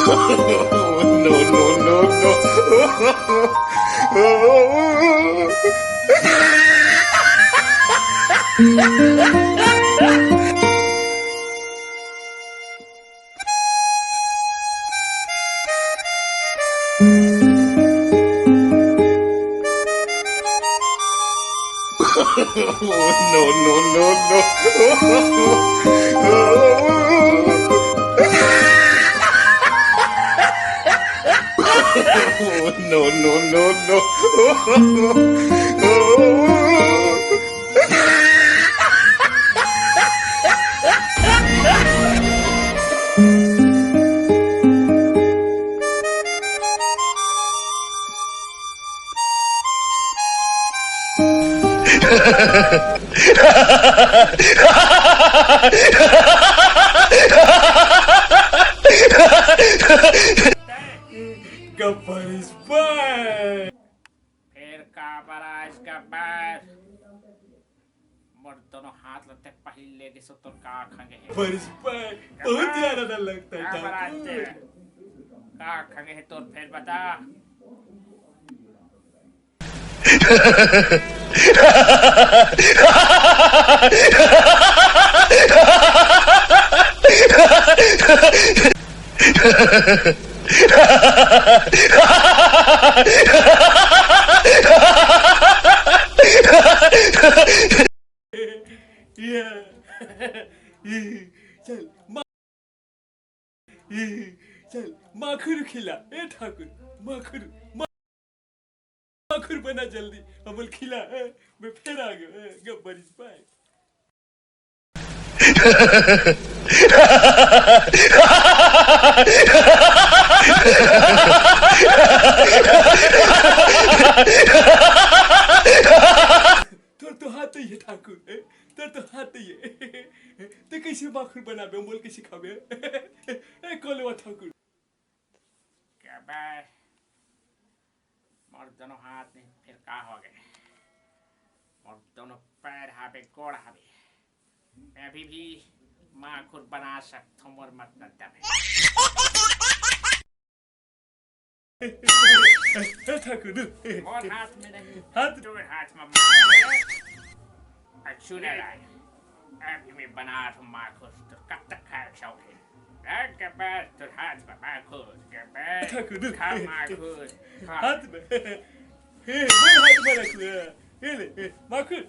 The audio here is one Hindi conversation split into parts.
No, no, Gabbar is back. फिर काबर आज गब्बर मोर दोनों हाथ लगते पहले के सो तो का खंगे है Gabbar is back. बहुत ज्यादा लगता है काबर आज ठाकुर. का खंगे है तो फिर बता Yeah. चल चल माखुर खिला ए ठाकुर माखुर बना जल्दी अमल खिला मैं फिर आ गया गब्बर इज बैक तो हाथ ही है ठाकुर तो हाथ ही है तो कैसे माखुर बनाबे बोल के सिखाबे ए कोलेवा ठाकुर गब्बर मोर दोनों हाथ नहीं फिर का हो गए मोर दोनों पैर हावे गोड़ हावे मैं भी माँ खुद बना सकता हूँ मोर मतलब दबे ठाकुर मोर हाथ में नहीं हाथ दो हाथ में अच्छू नहीं लाए अभी मैं बना रहा हूँ माँ खुद तो कब तक खाए शौक है गब्बर तो हाथ में माँ खुद गब्बर ठाकुर खा माँ खुद हाथ में वो हाथ में रख ले माखुर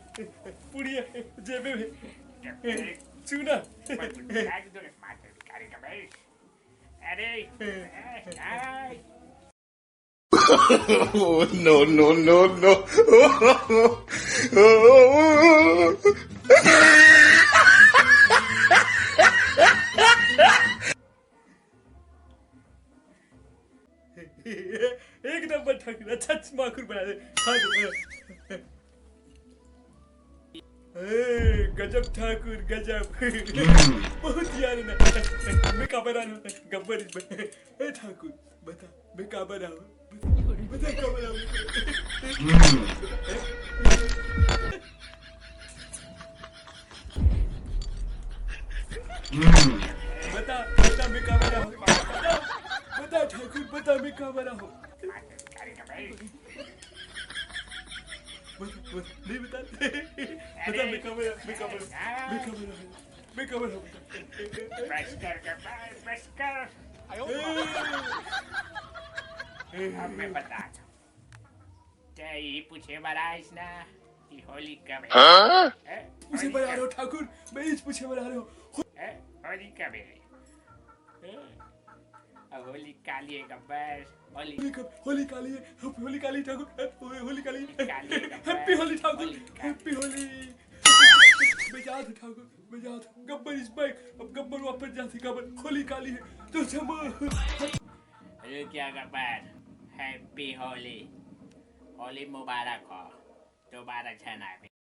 पुड़िया जेबे में चूना no, no. एक नंबर ठाकुर अच्छा माखुर बना दे गजब ठाकुर गजब बहुत यार ना मैं काबर आऊं गब्बर ए ठाकुर बता मैं काबर आऊं बता काबर आऊं बता मैं काबर आऊं बता ठाकुर बता मैं काबर आऊं नहीं बता मैं काबर ब्रश कर गब्बर ब्रश कर अब मैं बताता हूँ तेरी पूछे बराइस ना कि होली कब है पूछे बना रहे हो ठाकुर मैं इस पूछे बना रहे हो होली कब है होली काली है गब्बर होली काली ठाकुर होली काली हैप्पी होली ठाकुर हैप्पी होली बेजात ठाकुर बेजात गब्बर इज बैक अब गब्बर वापस जाती गब्बर होली काली है तो सम अरे क्या गब्बर हैप्पी होली होली मुबारक हो दोबारा जाना है